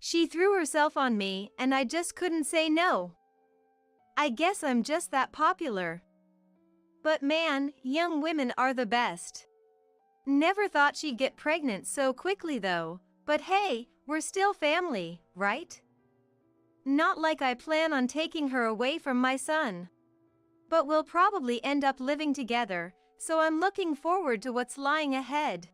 She threw herself on me and I just couldn't say no. I guess I'm just that popular. But man, young women are the best. Never thought she'd get pregnant so quickly though, but hey, we're still family, right? Not like I plan on taking her away from my son. But we'll probably end up living together, so I'm looking forward to what's lying ahead.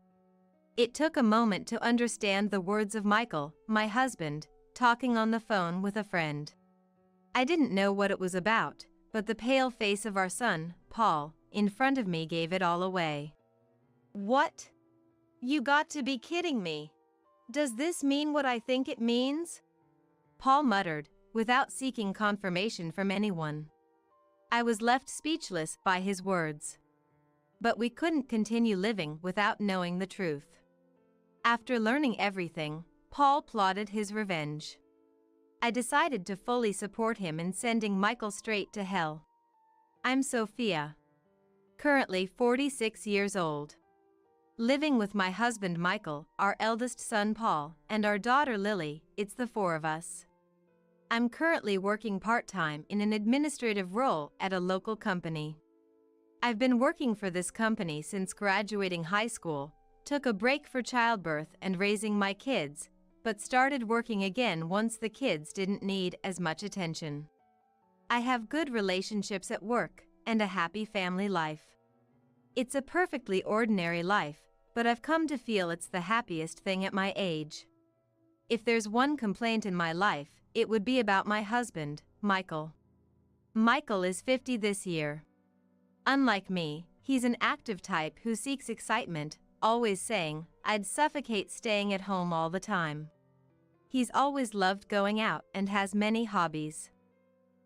It took a moment to understand the words of Michael, my husband, talking on the phone with a friend. I didn't know what it was about, but the pale face of our son, Paul, in front of me gave it all away. What? You got to be kidding me. Does this mean what I think it means? Paul muttered, without seeking confirmation from anyone. I was left speechless by his words. But we couldn't continue living without knowing the truth. After learning everything, Paul plotted his revenge. I decided to fully support him in sending Michael straight to hell. I'm Sophia. Currently 46 years old. Living with my husband Michael, our eldest son Paul, and our daughter Lily, it's the four of us. I'm currently working part-time in an administrative role at a local company. I've been working for this company since graduating high school, took a break for childbirth and raising my kids, but started working again once the kids didn't need as much attention. I have good relationships at work and a happy family life. It's a perfectly ordinary life, but I've come to feel it's the happiest thing at my age. If there's one complaint in my life, it would be about my husband, Michael. Michael is 50 this year. Unlike me, he's an active type who seeks excitement, always saying, "I'd suffocate staying at home all the time." He's always loved going out and has many hobbies.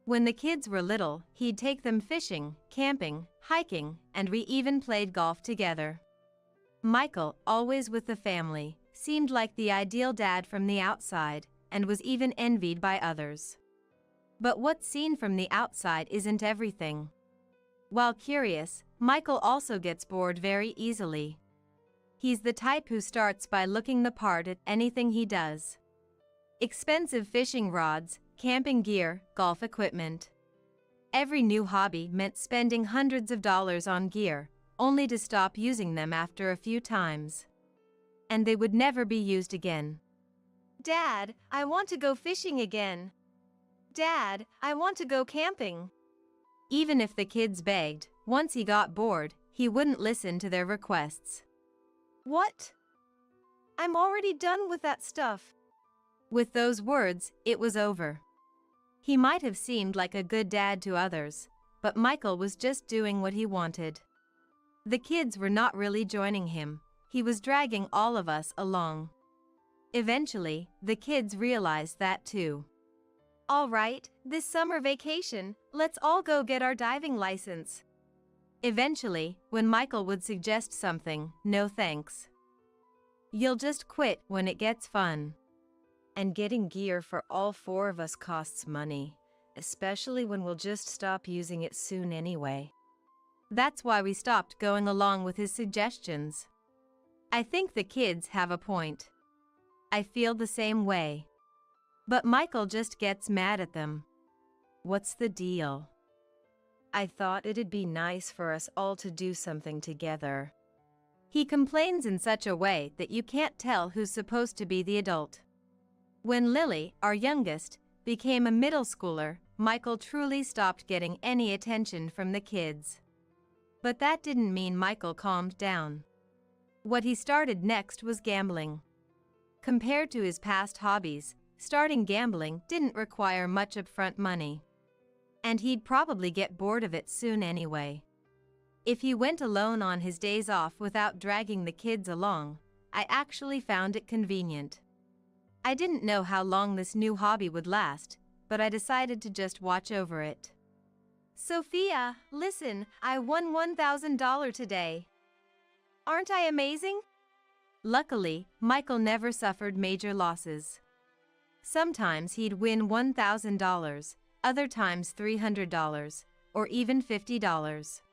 When the kids were little, he'd take them fishing, camping, hiking, and we even played golf together. Michael, always with the family, seemed like the ideal dad from the outside, and was even envied by others. But what's seen from the outside isn't everything. While curious, Michael also gets bored very easily. He's the type who starts by looking the part at anything he does. Expensive fishing rods, camping gear, golf equipment. Every new hobby meant spending hundreds of dollars on gear, only to stop using them after a few times. And they would never be used again. "Dad, I want to go fishing again. Dad, I want to go camping." Even if the kids begged, once he got bored, he wouldn't listen to their requests. "What? I'm already done with that stuff." With those words, it was over. He might have seemed like a good dad to others, but Michael was just doing what he wanted. The kids were not really joining him. He was dragging all of us along. Eventually, the kids realized that too. "All right, this summer vacation, let's all go get our diving license." Eventually, when Michael would suggest something, "No thanks. You'll just quit when it gets fun." And getting gear for all four of us costs money, especially when we'll just stop using it soon anyway. That's why we stopped going along with his suggestions. I think the kids have a point. I feel the same way. But Michael just gets mad at them. "What's the deal? I thought it'd be nice for us all to do something together." He complains in such a way that you can't tell who's supposed to be the adult. When Lily, our youngest, became a middle schooler, Michael truly stopped getting any attention from the kids. But that didn't mean Michael calmed down. What he started next was gambling. Compared to his past hobbies, starting gambling didn't require much upfront money. And he'd probably get bored of it soon anyway. If he went alone on his days off without dragging the kids along, I actually found it convenient. I didn't know how long this new hobby would last, but I decided to just watch over it. "Sophia, listen, I won $1,000 today. Aren't I amazing?" Luckily, Michael never suffered major losses. Sometimes he'd win $1,000, other times $300, or even $50.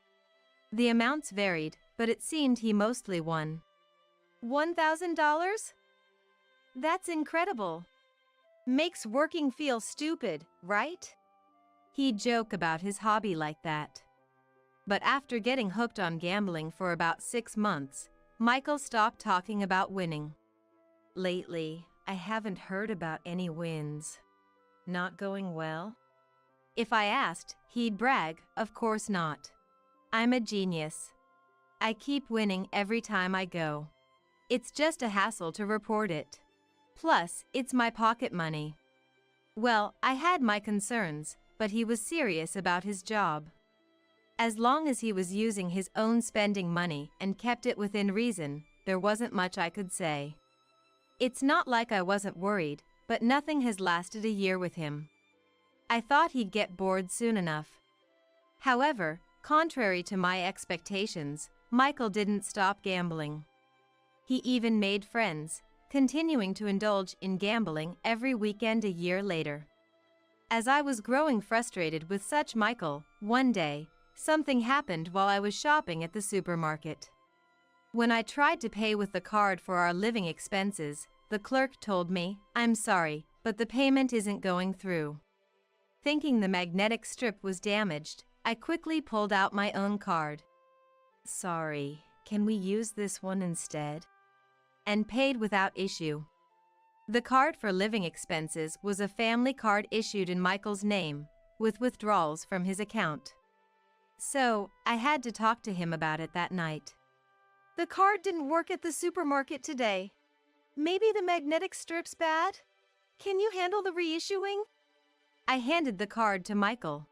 The amounts varied, but it seemed he mostly won. $1,000? That's incredible. Makes working feel stupid, right? He'd joke about his hobby like that. But after getting hooked on gambling for about 6 months, Michael stopped talking about winning. Lately, I haven't heard about any wins. Not going well? If I asked, he'd brag, of course not. I'm a genius. I keep winning every time I go. It's just a hassle to report it. Plus, it's my pocket money. Well, I had my concerns, but he was serious about his job. As long as he was using his own spending money and kept it within reason, there wasn't much I could say. It's not like I wasn't worried, but nothing has lasted a year with him. I thought he'd get bored soon enough. However, contrary to my expectations, Michael didn't stop gambling. He even made friends, continuing to indulge in gambling every weekend a year later. As I was growing frustrated with such Michael, one day, something happened while I was shopping at the supermarket. When I tried to pay with the card for our living expenses, the clerk told me, "I'm sorry, but the payment isn't going through." Thinking the magnetic strip was damaged, I quickly pulled out my own card. "Sorry, can we use this one instead?" And paid without issue. The card for living expenses was a family card issued in Michael's name, with withdrawals from his account. So, I had to talk to him about it that night. "The card didn't work at the supermarket today. Maybe the magnetic strip's bad? Can you handle the reissuing?" I handed the card to Michael.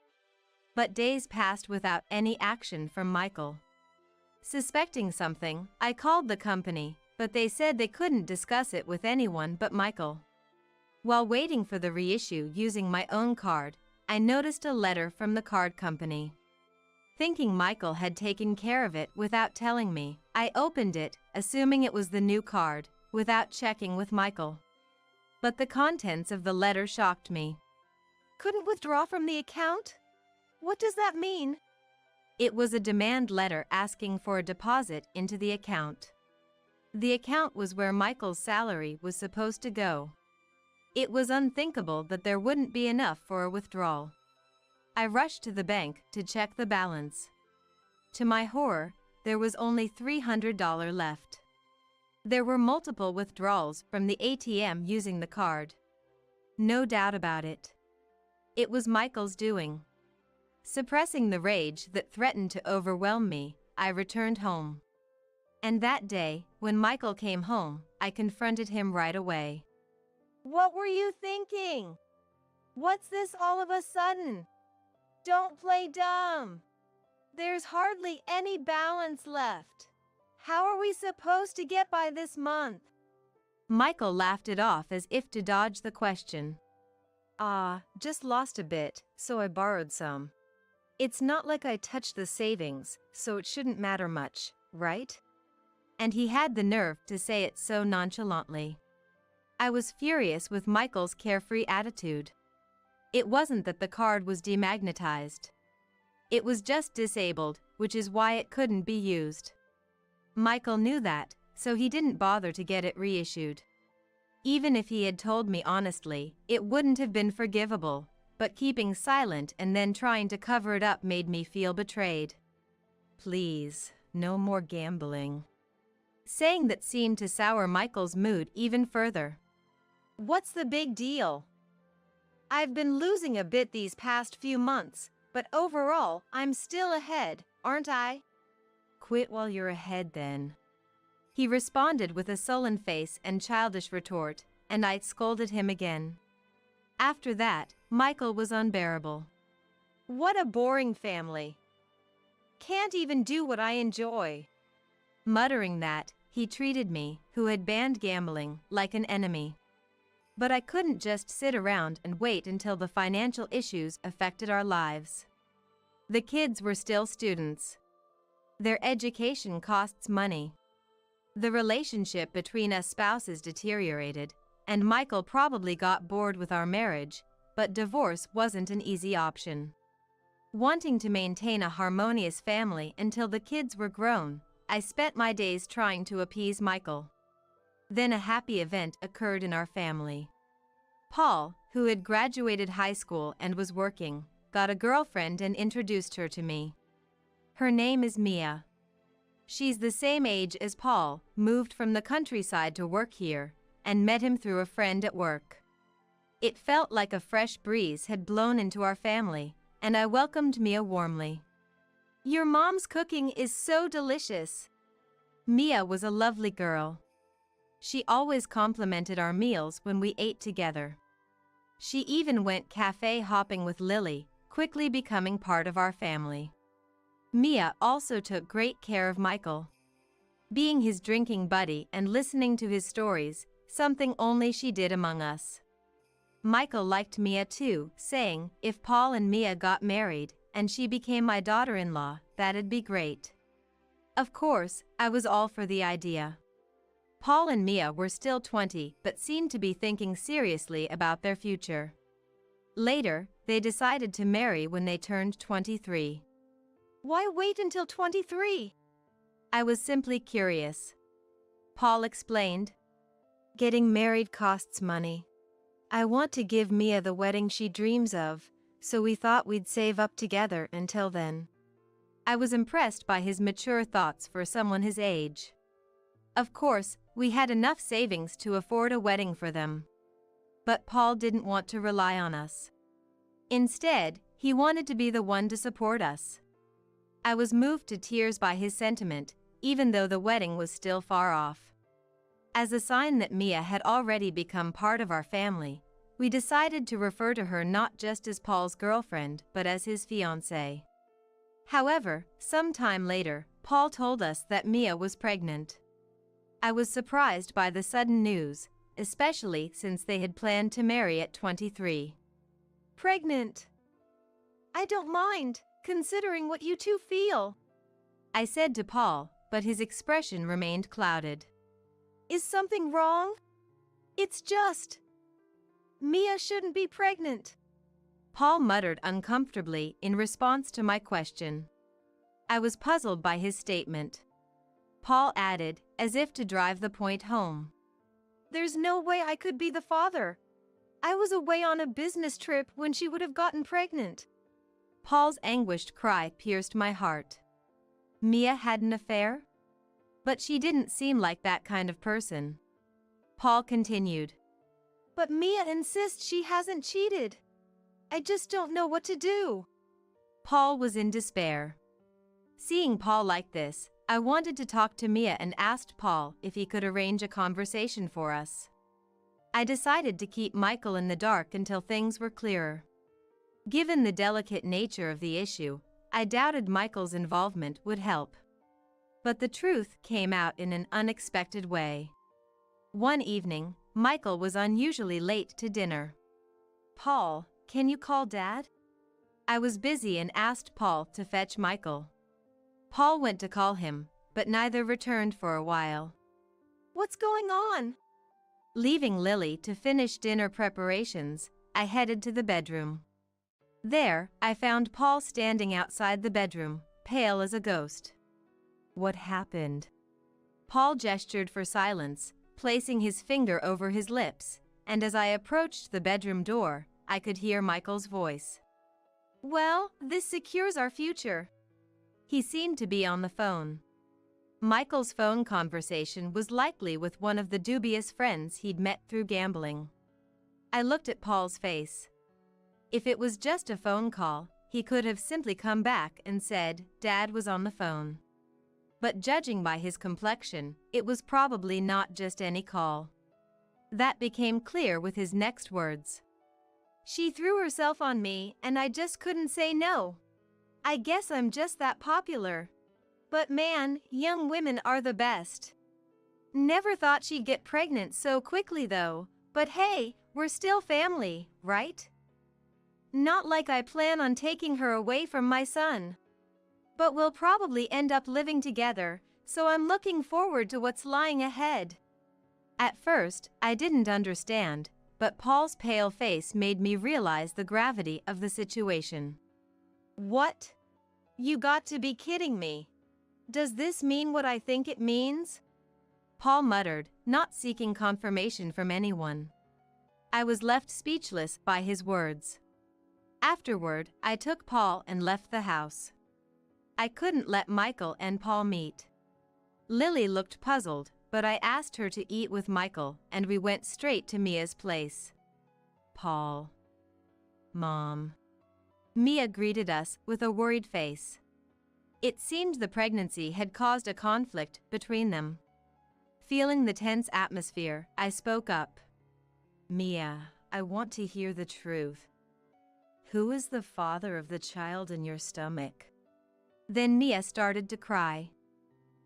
But days passed without any action from Michael. Suspecting something, I called the company, but they said they couldn't discuss it with anyone but Michael. While waiting for the reissue using my own card, I noticed a letter from the card company. Thinking Michael had taken care of it without telling me, I opened it, assuming it was the new card, without checking with Michael. But the contents of the letter shocked me. "Couldn't withdraw from the account? What does that mean?" It was a demand letter asking for a deposit into the account. The account was where Michael's salary was supposed to go. It was unthinkable that there wouldn't be enough for a withdrawal. I rushed to the bank to check the balance. To my horror, there was only $300 left. There were multiple withdrawals from the ATM using the card. No doubt about it. It was Michael's doing. Suppressing the rage that threatened to overwhelm me, I returned home. And that day, when Michael came home, I confronted him right away. "What were you thinking? What's this all of a sudden? Don't play dumb. There's hardly any balance left. How are we supposed to get by this month?" Michael laughed it off as if to dodge the question. Just lost a bit, so I borrowed some. It's not like I touched the savings, so it shouldn't matter much, right?" And he had the nerve to say it so nonchalantly. I was furious with Michael's carefree attitude. It wasn't that the card was demagnetized. It was just disabled, which is why it couldn't be used. Michael knew that, so he didn't bother to get it reissued. Even if he had told me honestly, it wouldn't have been forgivable, but keeping silent and then trying to cover it up made me feel betrayed. "Please, no more gambling." Saying that seemed to sour Michael's mood even further. "What's the big deal? I've been losing a bit these past few months, but overall, I'm still ahead, aren't I?" "Quit while you're ahead then." He responded with a sullen face and childish retort, and I scolded him again. After that, Michael was unbearable. "What a boring family. Can't even do what I enjoy." Muttering that, he treated me, who had banned gambling, like an enemy. But I couldn't just sit around and wait until the financial issues affected our lives. The kids were still students. Their education costs money. The relationship between us spouses deteriorated, and Michael probably got bored with our marriage, but divorce wasn't an easy option. Wanting to maintain a harmonious family until the kids were grown, I spent my days trying to appease Michael. Then a happy event occurred in our family. Paul, who had graduated high school and was working, got a girlfriend and introduced her to me. Her name is Mia. She's the same age as Paul, moved from the countryside to work here, and met him through a friend at work. It felt like a fresh breeze had blown into our family, and I welcomed Mia warmly. "Your mom's cooking is so delicious." Mia was a lovely girl. She always complimented our meals when we ate together. She even went cafe hopping with Lily, quickly becoming part of our family. Mia also took great care of Michael, being his drinking buddy and listening to his stories, something only she did among us. Michael liked Mia too, saying, if Paul and Mia got married, and she became my daughter-in-law, that'd be great. Of course, I was all for the idea. Paul and Mia were still 20 but seemed to be thinking seriously about their future. Later, they decided to marry when they turned 23. Why wait until 23? I was simply curious. Paul explained. Getting married costs money. I want to give Mia the wedding she dreams of, so we thought we'd save up together until then. I was impressed by his mature thoughts for someone his age. Of course, we had enough savings to afford a wedding for them. But Paul didn't want to rely on us. Instead, he wanted to be the one to support us. I was moved to tears by his sentiment, even though the wedding was still far off. As a sign that Mia had already become part of our family, we decided to refer to her not just as Paul's girlfriend but as his fiancée. However, some time later, Paul told us that Mia was pregnant. I was surprised by the sudden news, especially since they had planned to marry at 23. Pregnant? I don't mind, considering what you two feel, I said to Paul, but his expression remained clouded. Is something wrong? It's just... Mia shouldn't be pregnant. Paul muttered uncomfortably in response to my question. I was puzzled by his statement. Paul added, as if to drive the point home. There's no way I could be the father. I was away on a business trip when she would have gotten pregnant. Paul's anguished cry pierced my heart. Mia had an affair? But she didn't seem like that kind of person. Paul continued. But Mia insists she hasn't cheated. I just don't know what to do. Paul was in despair. Seeing Paul like this, I wanted to talk to Mia and asked Paul if he could arrange a conversation for us. I decided to keep Michael in the dark until things were clearer. Given the delicate nature of the issue, I doubted Michael's involvement would help. But the truth came out in an unexpected way. One evening, Michael was unusually late to dinner. Paul, can you call Dad? I was busy and asked Paul to fetch Michael. Paul went to call him, but neither returned for a while. What's going on? Leaving Lily to finish dinner preparations, I headed to the bedroom. There, I found Paul standing outside the bedroom, pale as a ghost. What happened? Paul gestured for silence, placing his finger over his lips, and as I approached the bedroom door, I could hear Michael's voice. Well, this secures our future. He seemed to be on the phone. Michael's phone conversation was likely with one of the dubious friends he'd met through gambling. I looked at Paul's face. If it was just a phone call, he could have simply come back and said, Dad was on the phone. But judging by his complexion, it was probably not just any call. That became clear with his next words. She threw herself on me and I just couldn't say no. I guess I'm just that popular. But man, young women are the best. Never thought she'd get pregnant so quickly though, but hey, we're still family, right? Not like I plan on taking her away from my son. But we'll probably end up living together, so I'm looking forward to what's lying ahead. At first, I didn't understand, but Paul's pale face made me realize the gravity of the situation. What? You got to be kidding me. Does this mean what I think it means? Paul muttered, not seeking confirmation from anyone. I was left speechless by his words. Afterward, I took Paul and left the house. I couldn't let Michael and Paul meet. Lily looked puzzled, but I asked her to eat with Michael, and we went straight to Mia's place. Paul. Mom. Mia greeted us with a worried face. It seemed the pregnancy had caused a conflict between them. Feeling the tense atmosphere, I spoke up. Mia, I want to hear the truth. Who is the father of the child in your stomach? Then Mia started to cry.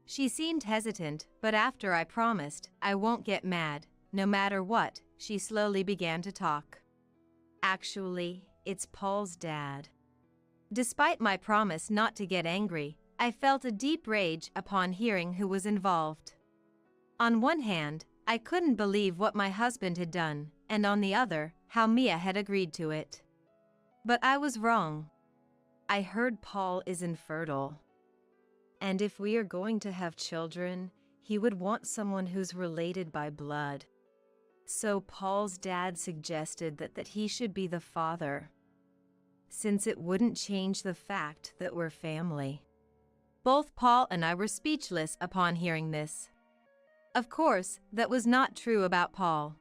She seemed hesitant, but after I promised I won't get mad, no matter what, she slowly began to talk. Actually, it's Paul's dad. Despite my promise not to get angry, I felt a deep rage upon hearing who was involved. On one hand, I couldn't believe what my husband had done, and on the other, how Mia had agreed to it. But I was wrong. I heard Paul is infertile. And if we are going to have children, he would want someone who's related by blood. So Paul's dad suggested that he should be the father, since it wouldn't change the fact that we're family. Both Paul and I were speechless upon hearing this. Of course, that was not true about Paul.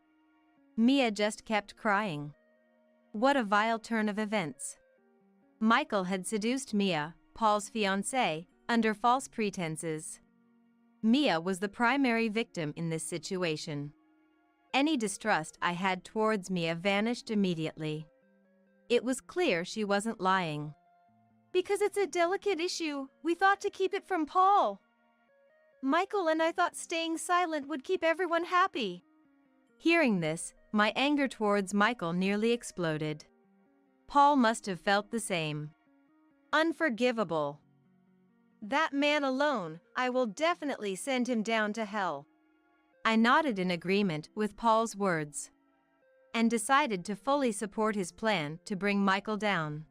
Mia just kept crying. What a vile turn of events. Michael had seduced Mia, Paul's fiancée, under false pretenses. Mia was the primary victim in this situation. Any distrust I had towards Mia vanished immediately. It was clear she wasn't lying. Because it's a delicate issue, we thought to keep it from Paul. Michael and I thought staying silent would keep everyone happy. Hearing this, my anger towards Michael nearly exploded. Paul must have felt the same. Unforgivable. That man alone, I will definitely send him down to hell. I nodded in agreement with Paul's words and decided to fully support his plan to bring Michael down.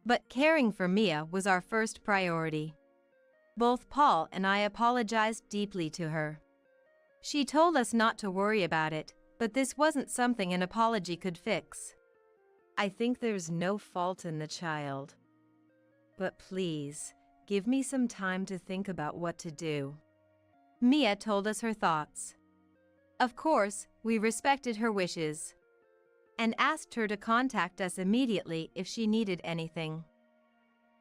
But caring for Mia was our first priority. Both Paul and I apologized deeply to her. She told us not to worry about it, but this wasn't something an apology could fix. I think there's no fault in the child. But please, give me some time to think about what to do. Mia told us her thoughts. Of course, we respected her wishes and asked her to contact us immediately if she needed anything.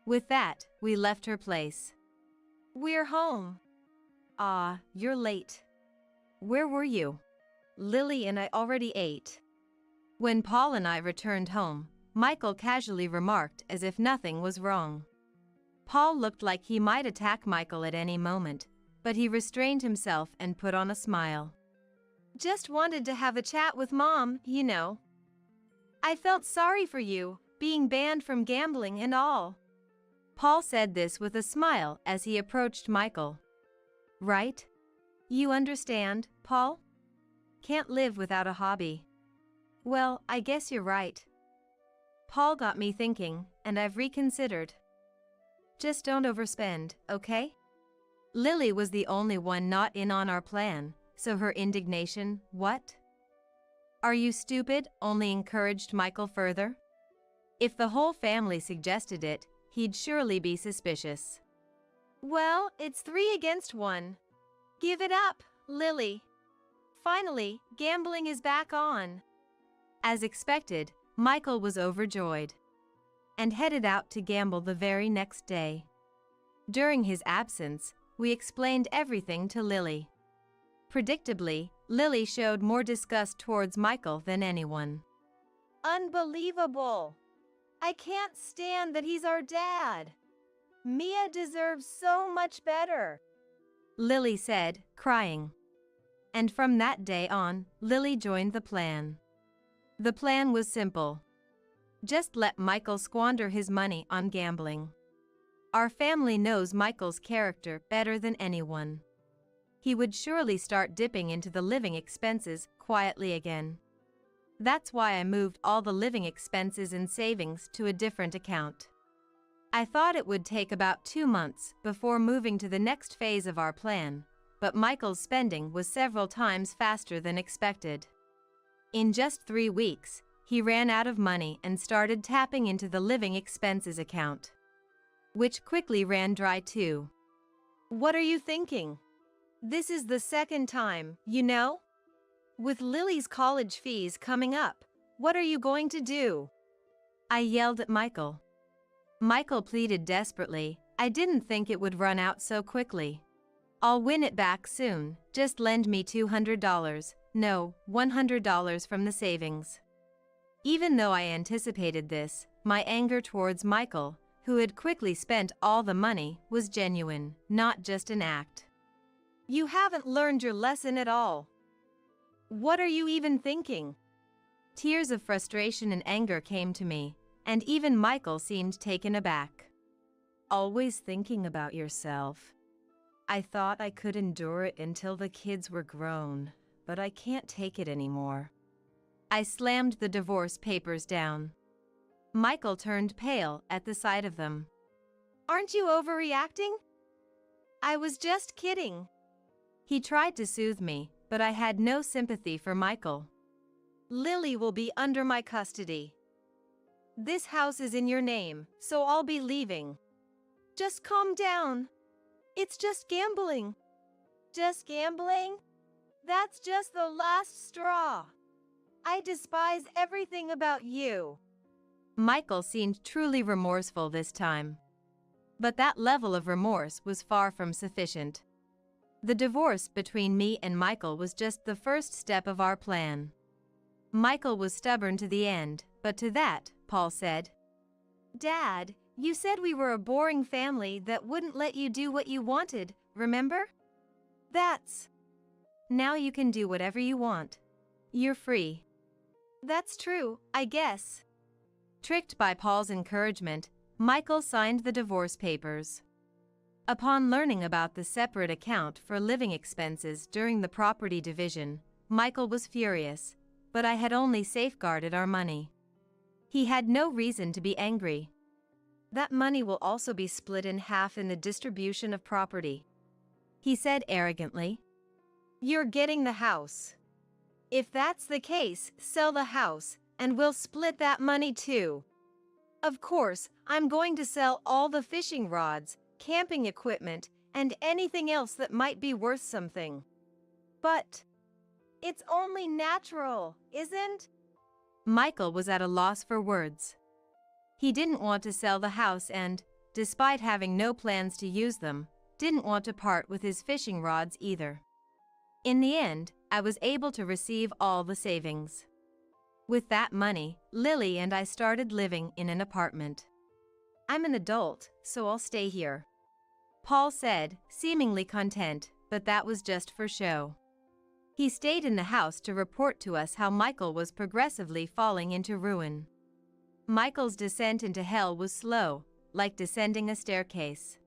With that, we left her place. We're home. Ah, you're late. Where were you? Lily and I already ate. When Paul and I returned home, Michael casually remarked as if nothing was wrong. Paul looked like he might attack Michael at any moment, but he restrained himself and put on a smile. Just wanted to have a chat with Mom, you know. I felt sorry for you, being banned from gambling and all. Paul said this with a smile as he approached Michael. Right? You understand, Paul? Can't live without a hobby. Well, I guess you're right. Paul got me thinking, and I've reconsidered. Just don't overspend, okay? Lily was the only one not in on our plan, so her indignation, what? Are you stupid? Only encouraged Michael further. If the whole family suggested it, he'd surely be suspicious. Well, it's 3 against 1. Give it up, Lily. Finally, gambling is back on. As expected, Michael was overjoyed and headed out to gamble the very next day. During his absence, we explained everything to Lily. Predictably, Lily showed more disgust towards Michael than anyone. Unbelievable! I can't stand that he's our dad. Mia deserves so much better, Lily said, crying. And from that day on, Lily joined the plan. The plan was simple. Just let Michael squander his money on gambling. Our family knows Michael's character better than anyone. He would surely start dipping into the living expenses quietly again. That's why I moved all the living expenses and savings to a different account. I thought it would take about 2 months before moving to the next phase of our plan, but Michael's spending was several times faster than expected. In just 3 weeks, he ran out of money and started tapping into the living expenses account, which quickly ran dry too. What are you thinking? This is the second time, you know? With Lily's college fees coming up, what are you going to do? I yelled at Michael. Michael pleaded desperately, I didn't think it would run out so quickly. I'll win it back soon, just lend me $200, no, $100 from the savings. Even though I anticipated this, my anger towards Michael, who had quickly spent all the money, was genuine, not just an act. You haven't learned your lesson at all. What are you even thinking? Tears of frustration and anger came to me, and even Michael seemed taken aback. Always thinking about yourself. I thought I could endure it until the kids were grown, but I can't take it anymore. I slammed the divorce papers down. Michael turned pale at the sight of them. Aren't you overreacting? I was just kidding. He tried to soothe me, but I had no sympathy for Michael. Lily will be under my custody. This house is in your name, so I'll be leaving. Just calm down. It's just gambling. Just gambling? That's just the last straw. I despise everything about you. Michael seemed truly remorseful this time. But that level of remorse was far from sufficient. The divorce between me and Michael was just the first step of our plan. Michael was stubborn to the end, but to that, Paul said, Dad, you said we were a boring family that wouldn't let you do what you wanted, remember? Now you can do whatever you want. You're free. That's true, I guess. Tricked by Paul's encouragement, Michael signed the divorce papers. Upon learning about the separate account for living expenses during the property division, Michael was furious, but I had only safeguarded our money. He had no reason to be angry. That money will also be split in half in the distribution of property, he said arrogantly. You're getting the house. If that's the case, sell the house, and we'll split that money too. Of course, I'm going to sell all the fishing rods, camping equipment, and anything else that might be worth something. But it's only natural, isn't? Michael was at a loss for words. He didn't want to sell the house and, despite having no plans to use them, didn't want to part with his fishing rods either. In the end, I was able to receive all the savings. With that money, Lily and I started living in an apartment. I'm an adult, so I'll stay here, Paul said, seemingly content, but that was just for show. He stayed in the house to report to us how Michael was progressively falling into ruin. Michael's descent into hell was slow, like descending a staircase.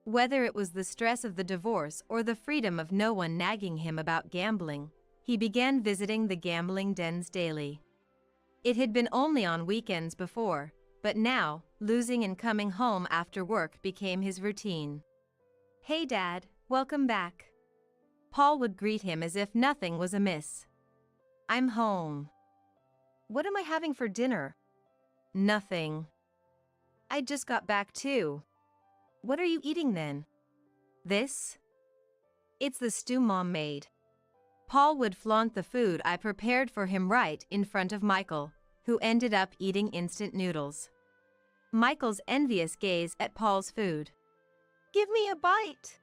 Whether it was the stress of the divorce or the freedom of no one nagging him about gambling, he began visiting the gambling dens daily. It had been only on weekends before, but now, losing and coming home after work became his routine. Hey Dad, welcome back. Paul would greet him as if nothing was amiss. I'm home. What am I having for dinner? Nothing. I just got back too. What are you eating then? This? It's the stew Mom made. Paul would flaunt the food I prepared for him right in front of Michael, who ended up eating instant noodles. Michael's envious gaze at Paul's food. Give me a bite.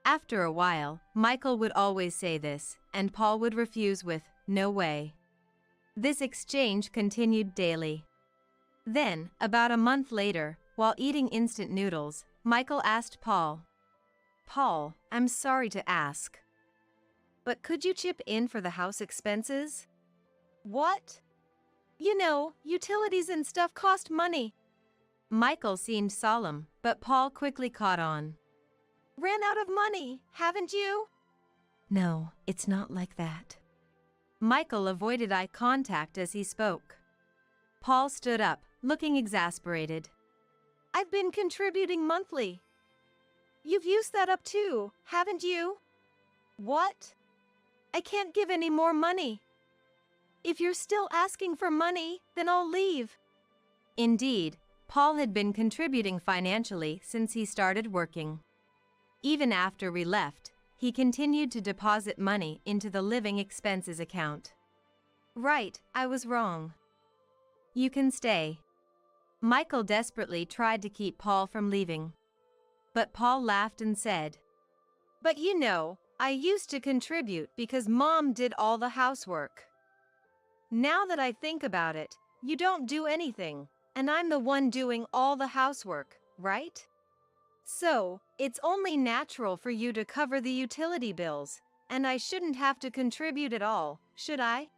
After a while, Michael would always say this, and Paul would refuse with, no way. This exchange continued daily. Then, about a month later, while eating instant noodles, Michael asked Paul, Paul, I'm sorry to ask, but could you chip in for the house expenses? What? You know, utilities and stuff cost money. Michael seemed solemn, but Paul quickly caught on. Ran out of money, haven't you? No, it's not like that. Michael avoided eye contact as he spoke. Paul stood up, looking exasperated. I've been contributing monthly. You've used that up too, haven't you? What? I can't give any more money. If you're still asking for money, then I'll leave. Indeed, Paul had been contributing financially since he started working. Even after we left, he continued to deposit money into the living expenses account. Right, I was wrong. You can stay. Michael desperately tried to keep Paul from leaving. But Paul laughed and said, "But you know, I used to contribute because Mom did all the housework. Now that I think about it, you don't do anything, and I'm the one doing all the housework, right? So, it's only natural for you to cover the utility bills, and I shouldn't have to contribute at all, should I?"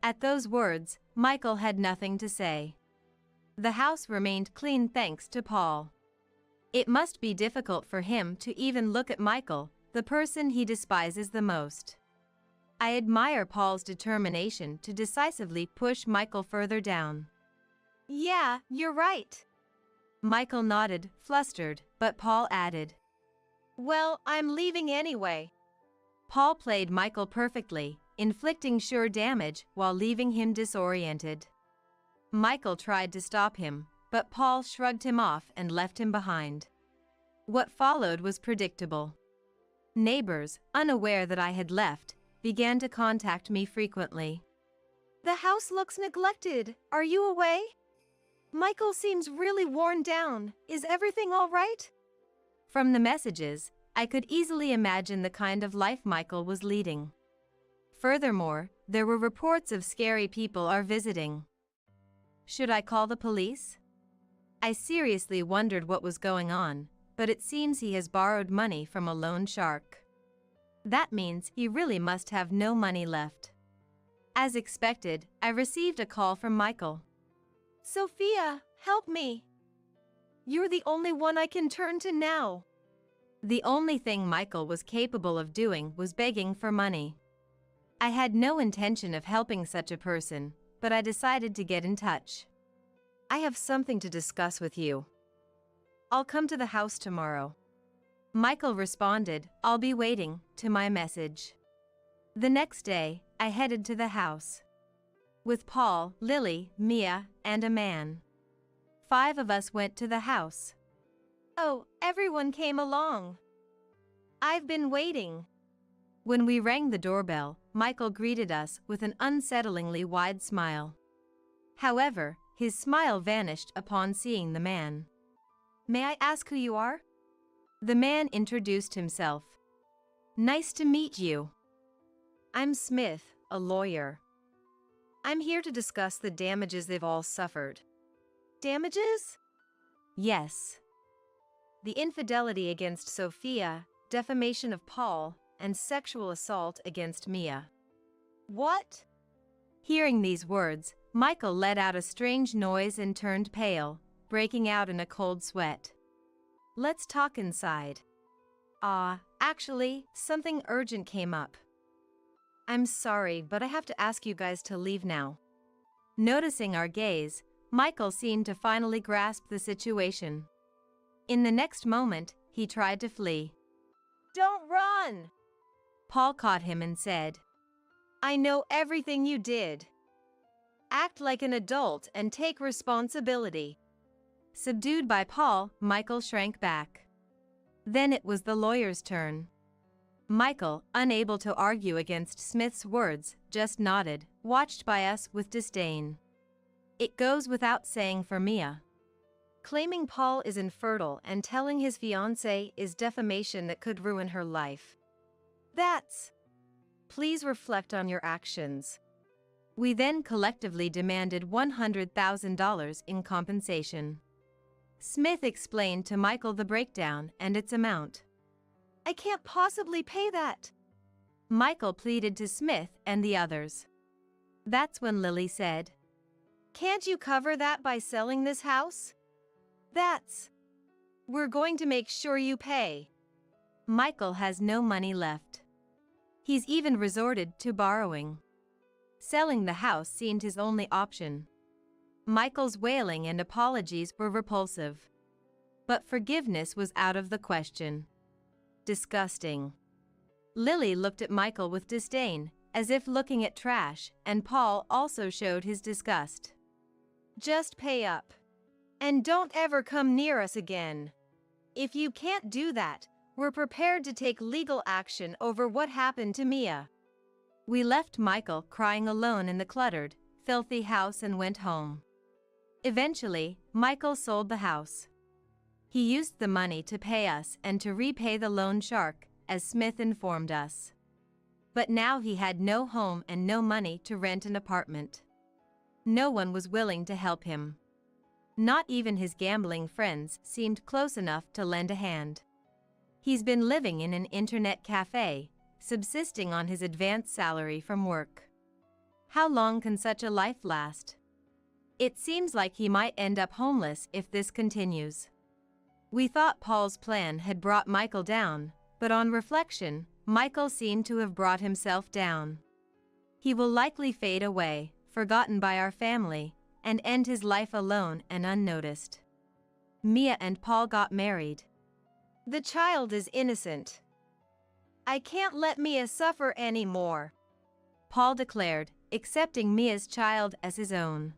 At those words, Michael had nothing to say. The house remained clean thanks to Paul. It must be difficult for him to even look at Michael, the person he despises the most. I admire Paul's determination to decisively push Michael further down. "Yeah, you're right." Michael nodded, flustered, but Paul added, "Well, I'm leaving anyway." Paul played Michael perfectly, inflicting sure damage while leaving him disoriented. Michael tried to stop him, but Paul shrugged him off and left him behind. What followed was predictable. Neighbors, unaware that I had left, began to contact me frequently. "The house looks neglected. Are you away? Michael seems really worn down. Is everything all right?" From the messages, I could easily imagine the kind of life Michael was leading. Furthermore, there were reports of scary people are visiting. Should I call the police? I seriously wondered what was going on, but it seems he has borrowed money from a loan shark. That means he really must have no money left. As expected, I received a call from Michael. "Sophia, help me. You're the only one I can turn to now." The only thing Michael was capable of doing was begging for money. I had no intention of helping such a person, but I decided to get in touch. "I have something to discuss with you. I'll come to the house tomorrow." Michael responded, "I'll be waiting," to my message. The next day, I headed to the house. With Paul, Lily, Mia, and a man. 5 of us went to the house. "Oh, everyone came along. I've been waiting." When we rang the doorbell, Michael greeted us with an unsettlingly wide smile. However, his smile vanished upon seeing the man. "May I ask who you are?" The man introduced himself. "Nice to meet you. I'm Smith, a lawyer. I'm here to discuss the damages they've all suffered." "Damages?" "Yes. The infidelity against Sophia, defamation of Paul, and sexual assault against Mia." "What?" Hearing these words, Michael let out a strange noise and turned pale, breaking out in a cold sweat. "Let's talk inside." Actually, something urgent came up. "I'm sorry, but I have to ask you guys to leave now." Noticing our gaze, Michael seemed to finally grasp the situation. In the next moment, he tried to flee. "Don't run!" Paul caught him and said, "I know everything you did. Act like an adult and take responsibility." Subdued by Paul, Michael shrank back. Then it was the lawyer's turn. Michael, unable to argue against Smith's words, just nodded, watched by us with disdain. It goes without saying for Mia. Claiming Paul is infertile and telling his fiancée is defamation that could ruin her life. Please reflect on your actions. We then collectively demanded $100,000 in compensation. Smith explained to Michael the breakdown and its amount. "I can't possibly pay that," Michael pleaded to Smith and the others. That's when Lily said, "Can't you cover that by selling this house?" We're going to make sure you pay." Michael has no money left. He's even resorted to borrowing. Selling the house seemed his only option. Michael's wailing and apologies were repulsive. But forgiveness was out of the question. Disgusting. Lily looked at Michael with disdain, as if looking at trash, and Paul also showed his disgust. Just pay up. And don't ever come near us again. If you can't do that, we're prepared to take legal action over what happened to Mia. We left Michael crying alone in the cluttered, filthy house and went home. Eventually, Michael sold the house. He used the money to pay us and to repay the loan shark, as Smith informed us. But now he had no home and no money to rent an apartment. No one was willing to help him. Not even his gambling friends seemed close enough to lend a hand. He's been living in an internet cafe, subsisting on his advance salary from work. How long can such a life last? It seems like he might end up homeless if this continues. We thought Paul's plan had brought Michael down, but on reflection, Michael seemed to have brought himself down. He will likely fade away, forgotten by our family, and end his life alone and unnoticed. Mia and Paul got married. The child is innocent. I can't let Mia suffer anymore, Paul declared, accepting Mia's child as his own.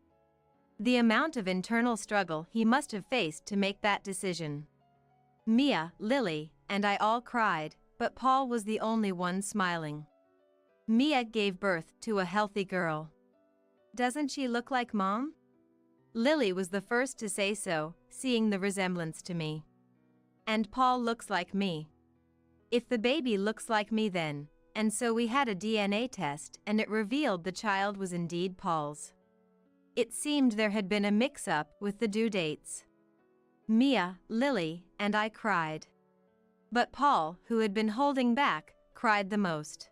The amount of internal struggle he must have faced to make that decision. Mia, Lily, and I all cried, but Paul was the only one smiling. Mia gave birth to a healthy girl. Doesn't she look like Mom? Lily was the first to say so, seeing the resemblance to me. And Paul looks like me. If the baby looks like me then, and so we had a DNA test and it revealed the child was indeed Paul's. It seemed there had been a mix-up with the due dates. Mia, Lily, and I cried. But Paul, who had been holding back, cried the most.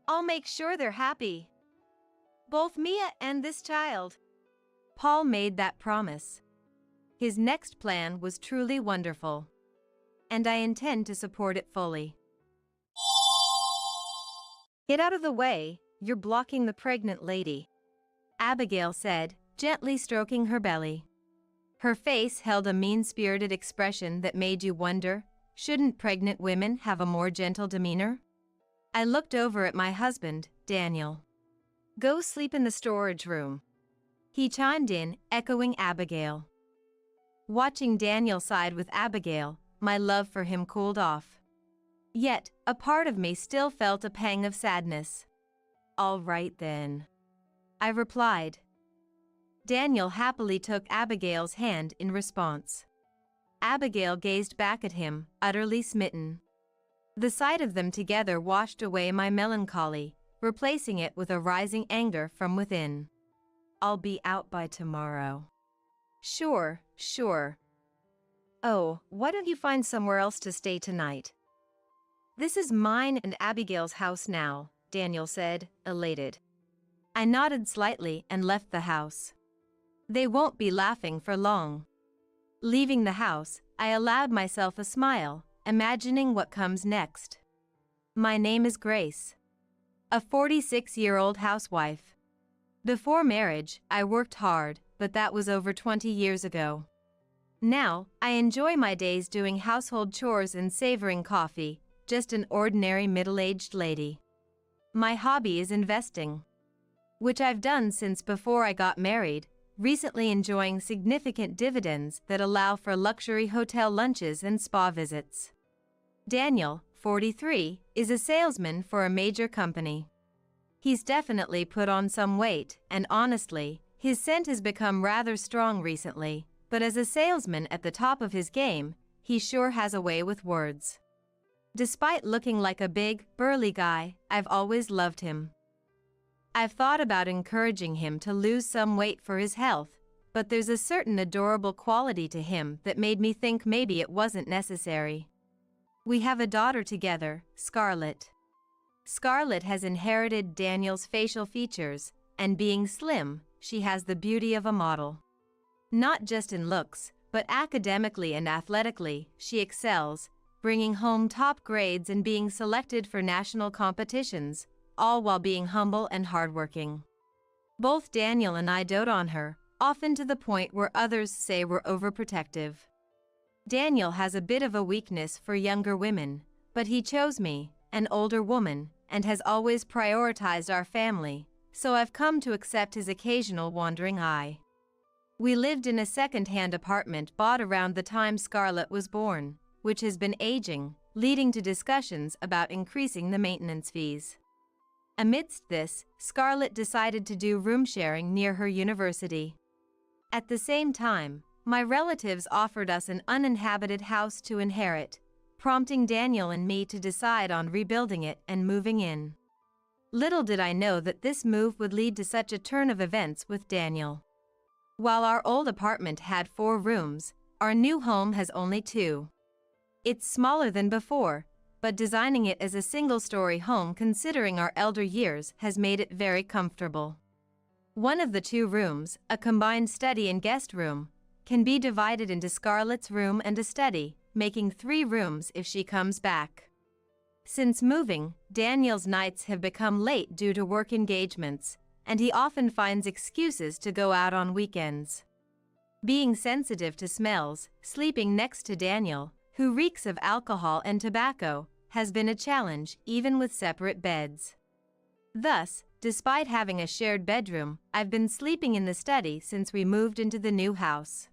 I'll make sure they're happy. Both Mia and this child. Paul made that promise. His next plan was truly wonderful. And I intend to support it fully. Get out of the way, you're blocking the pregnant lady, Abigail said, gently stroking her belly. Her face held a mean-spirited expression that made you wonder, shouldn't pregnant women have a more gentle demeanor? I looked over at my husband, Daniel. Go sleep in the storage room. He chimed in, echoing Abigail. Watching Daniel side with Abigail, my love for him cooled off. Yet, a part of me still felt a pang of sadness. All right then, I replied. Daniel happily took Abigail's hand in response. Abigail gazed back at him, utterly smitten. The sight of them together washed away my melancholy, replacing it with a rising anger from within. I'll be out by tomorrow. Sure. Oh, why don't you find somewhere else to stay tonight? This is mine and Abigail's house now, Daniel said, elated. I nodded slightly and left the house. They won't be laughing for long. Leaving the house, I allowed myself a smile, imagining what comes next. My name is Grace. A 46-year-old housewife. Before marriage, I worked hard, but that was over 20 years ago. Now, I enjoy my days doing household chores and savoring coffee, just an ordinary middle-aged lady. My hobby is investing, which I've done since before I got married, recently enjoying significant dividends that allow for luxury hotel lunches and spa visits. Daniel, 43, is a salesman for a major company. He's definitely put on some weight, and honestly, his scent has become rather strong recently, but as a salesman at the top of his game, he sure has a way with words. Despite looking like a big, burly guy, I've always loved him. I've thought about encouraging him to lose some weight for his health, but there's a certain adorable quality to him that made me think maybe it wasn't necessary. We have a daughter together, Scarlett. Scarlett has inherited Daniel's facial features, and being slim, she has the beauty of a model. Not just in looks, but academically and athletically, she excels, bringing home top grades and being selected for national competitions, all while being humble and hardworking. Both Daniel and I dote on her, often to the point where others say we're overprotective. Daniel has a bit of a weakness for younger women, but he chose me, an older woman, and has always prioritized our family, so I've come to accept his occasional wandering eye. We lived in a second-hand apartment bought around the time Scarlett was born, which has been aging, leading to discussions about increasing the maintenance fees. Amidst this, Scarlett decided to do room sharing near her university. At the same time, my relatives offered us an uninhabited house to inherit, prompting Daniel and me to decide on rebuilding it and moving in. Little did I know that this move would lead to such a turn of events with Daniel. While our old apartment had 4 rooms, our new home has only 2. It's smaller than before, but designing it as a single-story home considering our elder years has made it very comfortable. One of the 2 rooms, a combined study and guest room, can be divided into Scarlett's room and a study, making 3 rooms if she comes back. Since moving, Daniel's nights have become late due to work engagements, and he often finds excuses to go out on weekends. Being sensitive to smells, sleeping next to Daniel, who reeks of alcohol and tobacco, has been a challenge even with separate beds. Thus, despite having a shared bedroom, I've been sleeping in the study since we moved into the new house.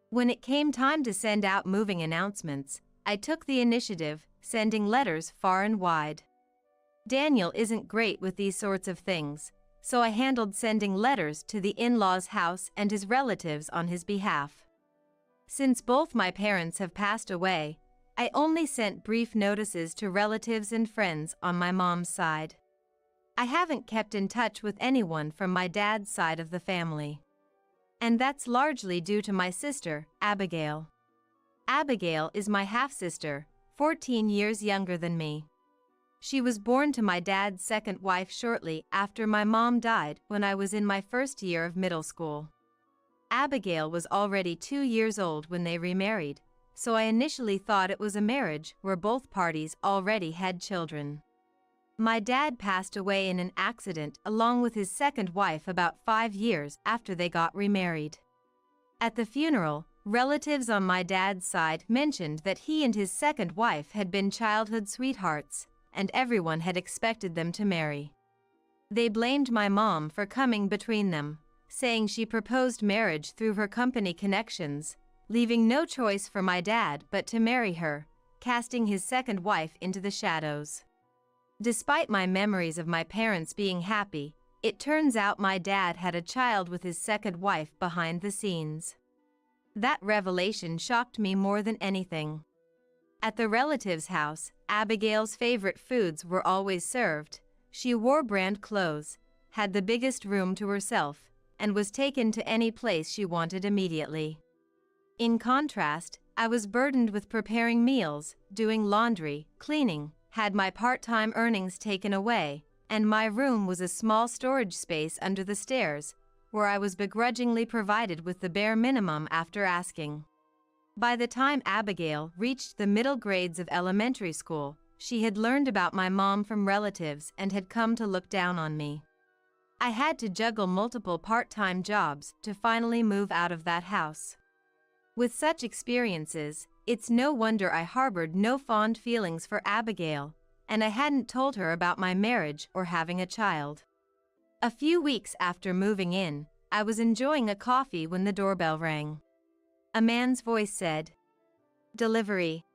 When it came time to send out moving announcements, I took the initiative, sending letters far and wide. Daniel isn't great with these sorts of things, so I handled sending letters to the in-laws' house and his relatives on his behalf. Since both my parents have passed away, I only sent brief notices to relatives and friends on my mom's side. I haven't kept in touch with anyone from my dad's side of the family. And that's largely due to my sister, Abigail. Abigail is my half-sister, 14 years younger than me. She was born to my dad's second wife shortly after my mom died when I was in my first year of middle school. Abigail was already 2 years old when they remarried, so I initially thought it was a marriage where both parties already had children. My dad passed away in an accident along with his second wife about 5 years after they got remarried. At the funeral, relatives on my dad's side mentioned that he and his second wife had been childhood sweethearts, and everyone had expected them to marry. They blamed my mom for coming between them, saying she proposed marriage through her company connections, leaving no choice for my dad but to marry her, casting his second wife into the shadows. Despite my memories of my parents being happy, it turns out my dad had a child with his second wife behind the scenes. That revelation shocked me more than anything. At the relative's house, Abigail's favorite foods were always served. She wore brand clothes, had the biggest room to herself, and was taken to any place she wanted immediately. In contrast, I was burdened with preparing meals, doing laundry, cleaning, had my part-time earnings taken away, and my room was a small storage space under the stairs, where I was begrudgingly provided with the bare minimum after asking. By the time Abigail reached the middle grades of elementary school, she had learned about my mom from relatives and had come to look down on me. I had to juggle multiple part-time jobs to finally move out of that house. With such experiences, it's no wonder I harbored no fond feelings for Abigail, and I hadn't told her about my marriage or having a child. A few weeks after moving in, I was enjoying a coffee when the doorbell rang. A man's voice said, "Delivery."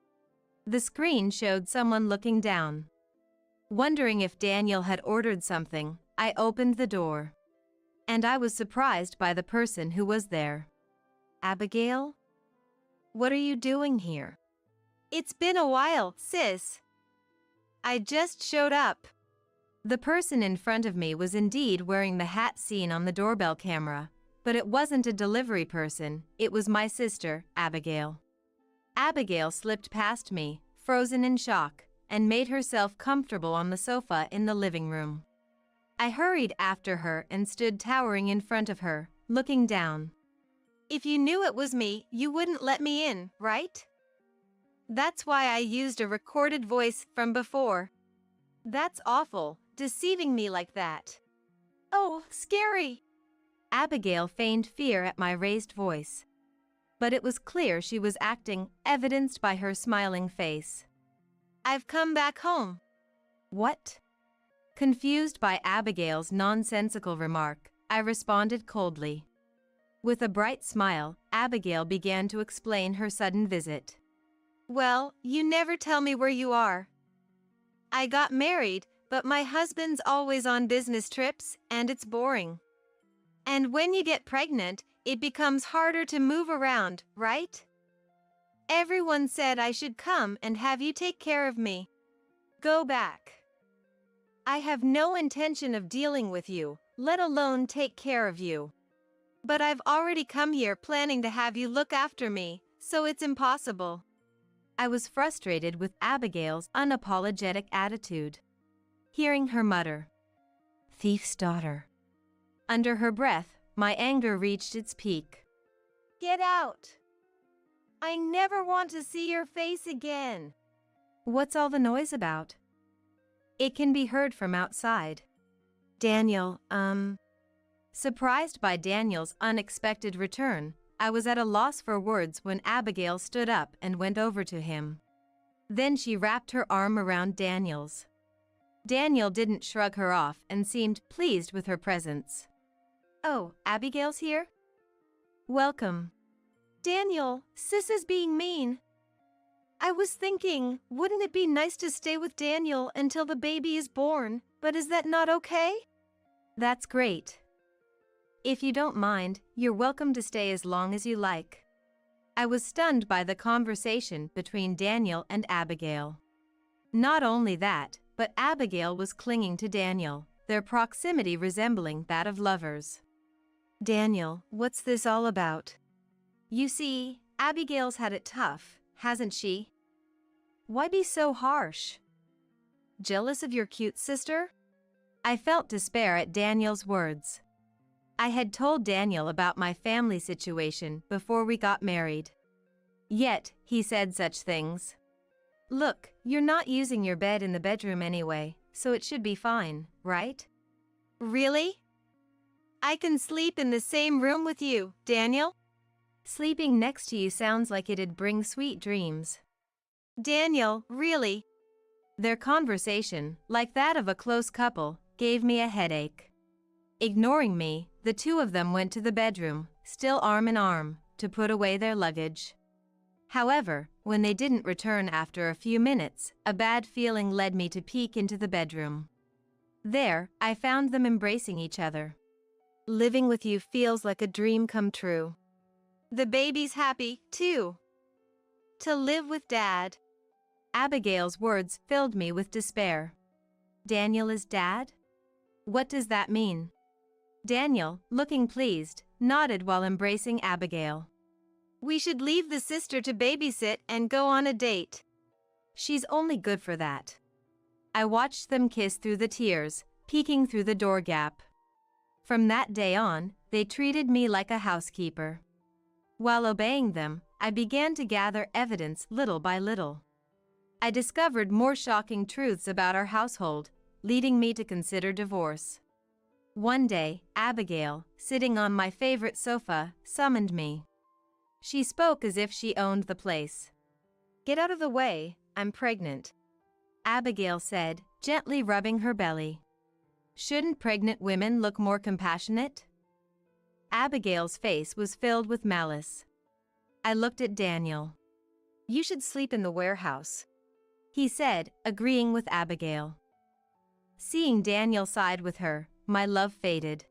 The screen showed someone looking down. Wondering if Daniel had ordered something, I opened the door. And I was surprised by the person who was there. "Abigail? What are you doing here?" "It's been a while, sis. I just showed up." The person in front of me was indeed wearing the hat seen on the doorbell camera, but it wasn't a delivery person, it was my sister, Abigail. Abigail slipped past me, frozen in shock, and made herself comfortable on the sofa in the living room. I hurried after her and stood towering in front of her, looking down. "If you knew it was me, you wouldn't let me in, right? That's why I used a recorded voice from before. That's awful, deceiving me like that. Oh, scary." Abigail feigned fear at my raised voice. But it was clear she was acting, evidenced by her smiling face. "I've come back home." "What? Confused by Abigail's nonsensical remark, I responded coldly. With a bright smile, Abigail began to explain her sudden visit. Well, you never tell me where you are. I got married, but my husband's always on business trips, and it's boring. And when you get pregnant, it becomes harder to move around, right? Everyone said I should come and have you take care of me. Go back. I have no intention of dealing with you, let alone take care of you. But I've already come here planning to have you look after me, so it's impossible. I was frustrated with Abigail's unapologetic attitude. Hearing her mutter, "Thief's daughter," under her breath, my anger reached its peak. Get out! I never want to see your face again. What's all the noise about? It can be heard from outside. Daniel, Surprised by Daniel's unexpected return, I was at a loss for words when Abigail stood up and went over to him. Then she wrapped her arm around Daniel's. Daniel didn't shrug her off and seemed pleased with her presence. Oh, Abigail's here? Welcome. Daniel, sis is being mean. I was thinking, wouldn't it be nice to stay with Daniel until the baby is born, but is that not okay? That's great. If you don't mind, you're welcome to stay as long as you like. I was stunned by the conversation between Daniel and Abigail. Not only that, but Abigail was clinging to Daniel, their proximity resembling that of lovers. Daniel, what's this all about? You see, Abigail's had it tough, hasn't she? Why be so harsh? Jealous of your cute sister? I felt despair at Daniel's words. I had told Daniel about my family situation before we got married. Yet, he said such things. Look, you're not using your bed in the bedroom anyway, so it should be fine, right? Really? I can sleep in the same room with you, Daniel? Sleeping next to you sounds like it'd bring sweet dreams. Daniel, really? Their conversation, like that of a close couple, gave me a headache. Ignoring me, the two of them went to the bedroom, still arm in arm, to put away their luggage. However, when they didn't return after a few minutes, a bad feeling led me to peek into the bedroom. There, I found them embracing each other. Living with you feels like a dream come true. The baby's happy, too. To live with Dad. Abigail's words filled me with despair. Daniel is Dad? What does that mean? Daniel, looking pleased, nodded while embracing Abigail. We should leave the sister to babysit and go on a date. She's only good for that. I watched them kiss through the tears, peeking through the door gap. From that day on, they treated me like a housekeeper. While obeying them, I began to gather evidence little by little. I discovered more shocking truths about our household, leading me to consider divorce. One day, Abigail, sitting on my favorite sofa, summoned me. She spoke as if she owned the place. Get out of the way, I'm pregnant. Abigail said, gently rubbing her belly. Shouldn't pregnant women look more compassionate? Abigail's face was filled with malice. I looked at Daniel. You should sleep in the warehouse, he said, agreeing with Abigail. Seeing Daniel side with her, my love faded.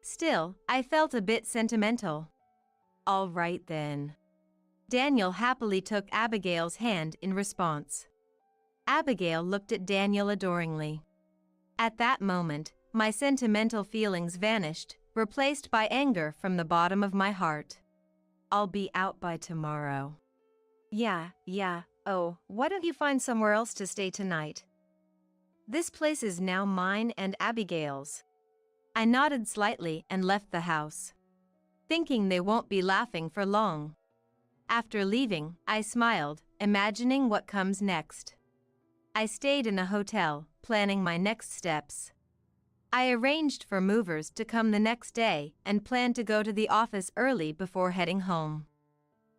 Still, I felt a bit sentimental. All right then. Daniel happily took Abigail's hand in response. Abigail looked at Daniel adoringly. At that moment, my sentimental feelings vanished, replaced by anger from the bottom of my heart. I'll be out by tomorrow. Yeah. Oh, why don't you find somewhere else to stay tonight? This place is now mine and Abigail's. I nodded slightly and left the house, thinking they won't be laughing for long. After leaving, I smiled, imagining what comes next. I stayed in a hotel, planning my next steps. I arranged for movers to come the next day and planned to go to the office early before heading home.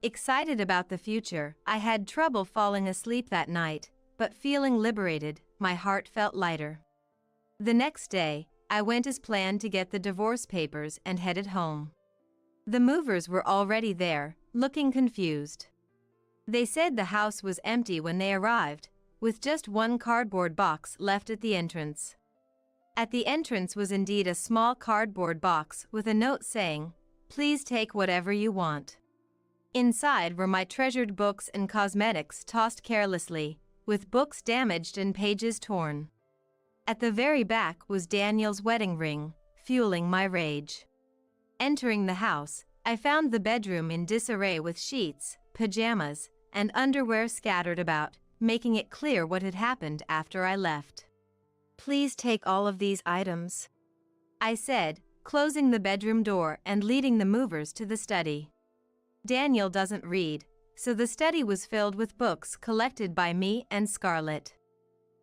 Excited about the future, I had trouble falling asleep that night, but feeling liberated, my heart felt lighter. The next day, I went as planned to get the divorce papers and headed home. The movers were already there, looking confused. They said the house was empty when they arrived, with just one cardboard box left at the entrance. At the entrance was indeed a small cardboard box with a note saying, "Please take whatever you want." Inside were my treasured books and cosmetics tossed carelessly, with books damaged and pages torn. At the very back was Daniel's wedding ring, fueling my rage. Entering the house, I found the bedroom in disarray with sheets, pajamas, and underwear scattered about, making it clear what had happened after I left. "Please take all of these items," I said, closing the bedroom door and leading the movers to the study. Daniel doesn't read, so the study was filled with books collected by me and Scarlett.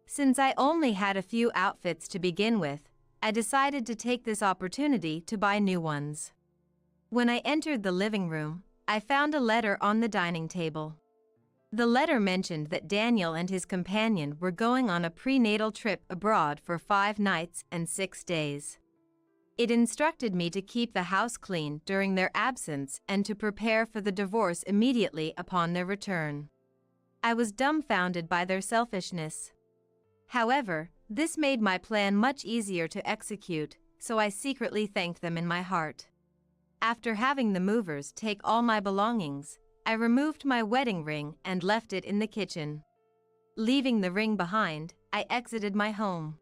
Since I only had a few outfits to begin with, I decided to take this opportunity to buy new ones. When I entered the living room, I found a letter on the dining table. The letter mentioned that Daniel and his companion were going on a prenatal trip abroad for 5 nights and 6 days. It instructed me to keep the house clean during their absence and to prepare for the divorce immediately upon their return. I was dumbfounded by their selfishness. However, this made my plan much easier to execute, so I secretly thanked them in my heart. After having the movers take all my belongings, I removed my wedding ring and left it in the kitchen. Leaving the ring behind, I exited my home.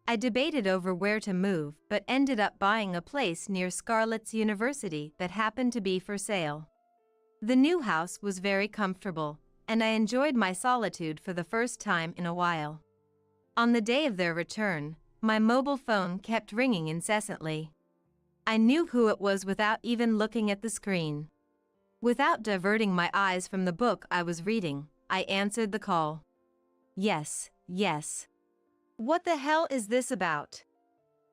I debated over where to move but ended up buying a place near Scarlett's university that happened to be for sale. The new house was very comfortable, and I enjoyed my solitude for the first time in a while. On the day of their return, my mobile phone kept ringing incessantly. I knew who it was without even looking at the screen. Without diverting my eyes from the book I was reading, I answered the call. "Yes, yes." "What the hell is this about?"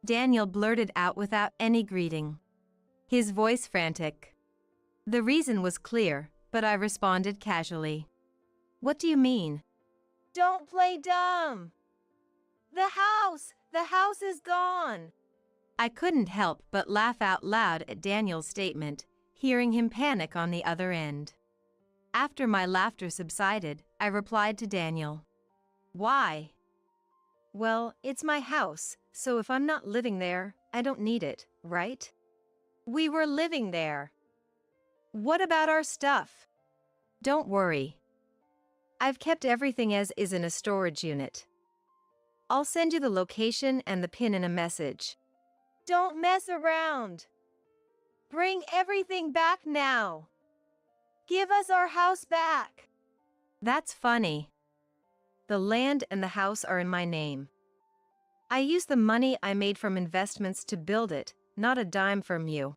Daniel blurted out without any greeting, his voice frantic. The reason was clear, but I responded casually. "What do you mean?" "Don't play dumb. The house is gone." I couldn't help but laugh out loud at Daniel's statement, hearing him panic on the other end. After my laughter subsided, I replied to Daniel. "Why?" "Well, it's my house, so if I'm not living there, I don't need it, right?" "We were living there." "What about our stuff?" "Don't worry. I've kept everything as is in a storage unit. I'll send you the location and the pin in a message." "Don't mess around. Bring everything back now. Give us our house back." "That's funny. The land and the house are in my name. I used the money I made from investments to build it, not a dime from you."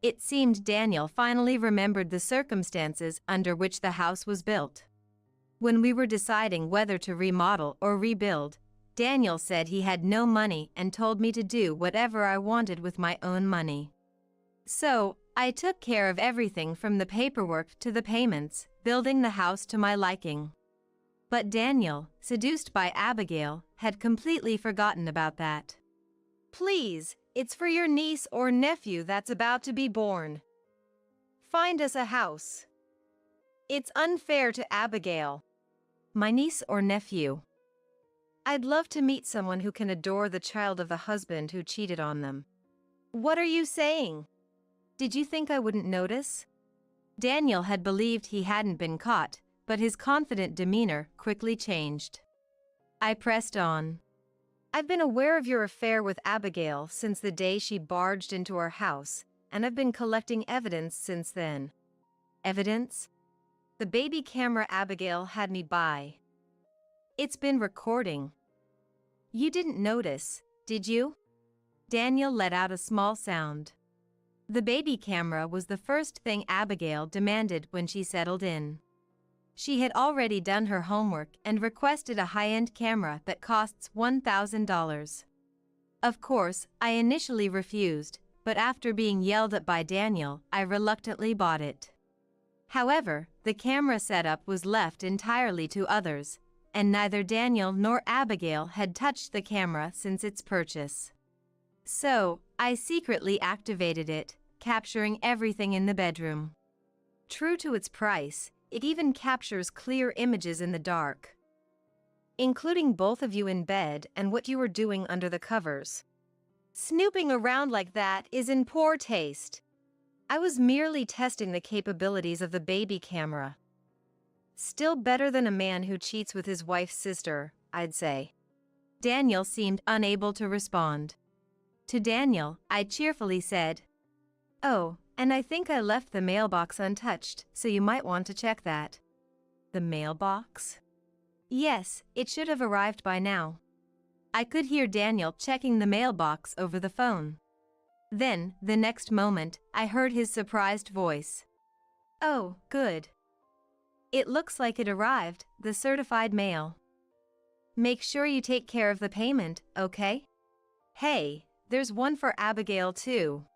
It seemed Daniel finally remembered the circumstances under which the house was built. When we were deciding whether to remodel or rebuild, Daniel said he had no money and told me to do whatever I wanted with my own money. So, I took care of everything from the paperwork to the payments, building the house to my liking. But Daniel, seduced by Abigail, had completely forgotten about that. "Please, it's for your niece or nephew that's about to be born. Find us a house. It's unfair to Abigail." "My niece or nephew? I'd love to meet someone who can adore the child of the husband who cheated on them." "What are you saying? Did you think I wouldn't notice?" Daniel had believed he hadn't been caught, but his confident demeanor quickly changed. I pressed on. "I've been aware of your affair with Abigail since the day she barged into our house, and I've been collecting evidence since then." "Evidence?" "The baby camera Abigail had me buy. It's been recording." "You didn't notice, did you?" Daniel let out a small sound. The baby camera was the first thing Abigail demanded when she settled in. She had already done her homework and requested a high-end camera that costs $1,000. Of course, I initially refused, but after being yelled at by Daniel, I reluctantly bought it. However, the camera setup was left entirely to others, and neither Daniel nor Abigail had touched the camera since its purchase. So, I secretly activated it, capturing everything in the bedroom. True to its price, it even captures clear images in the dark, including both of you in bed and what you were doing under the covers. Snooping around like that is in poor taste. I was merely testing the capabilities of the baby camera. Still better than a man who cheats with his wife's sister, I'd say. Daniel seemed unable to respond. To Daniel, I cheerfully said, "Oh, and I think I left the mailbox untouched, so you might want to check that." The mailbox? Yes, it should have arrived by now. I could hear Daniel checking the mailbox over the phone. Then, the next moment, I heard his surprised voice. "Oh, good. It looks like it arrived, the certified mail. Make sure you take care of the payment, okay? Hey, there's one for Abigail too.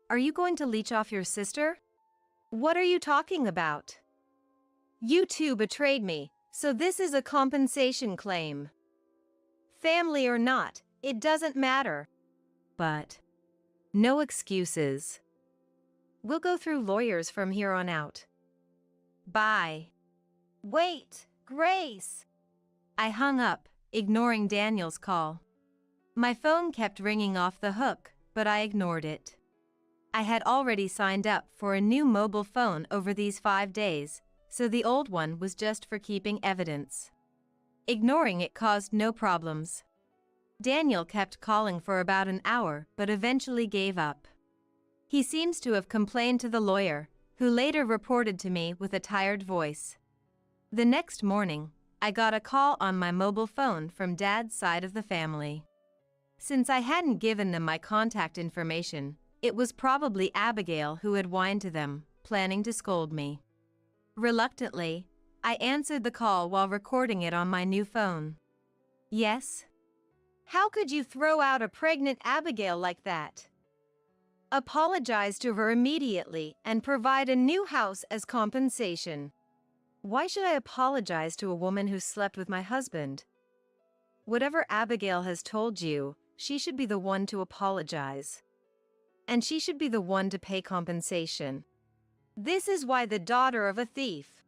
Are you going to leech off your sister? What are you talking about? You two betrayed me, so this is a compensation claim. Family or not, it doesn't matter. But no excuses. We'll go through lawyers from here on out. Bye." "Wait, Grace." I hung up, ignoring Daniel's call. My phone kept ringing off the hook, but I ignored it. I had already signed up for a new mobile phone over these 5 days, so the old one was just for keeping evidence. Ignoring it caused no problems. Daniel kept calling for about an hour but eventually gave up. He seems to have complained to the lawyer, who later reported to me with a tired voice. The next morning, I got a call on my mobile phone from Dad's side of the family. Since I hadn't given them my contact information, it was probably Abigail who had whined to them, planning to scold me. Reluctantly, I answered the call while recording it on my new phone. "Yes? How could you throw out a pregnant Abigail like that? Apologize to her immediately and provide a new house as compensation." Why should I apologize to a woman who slept with my husband? Whatever Abigail has told you, she should be the one to apologize. And she should be the one to pay compensation. This is why the daughter of a thief.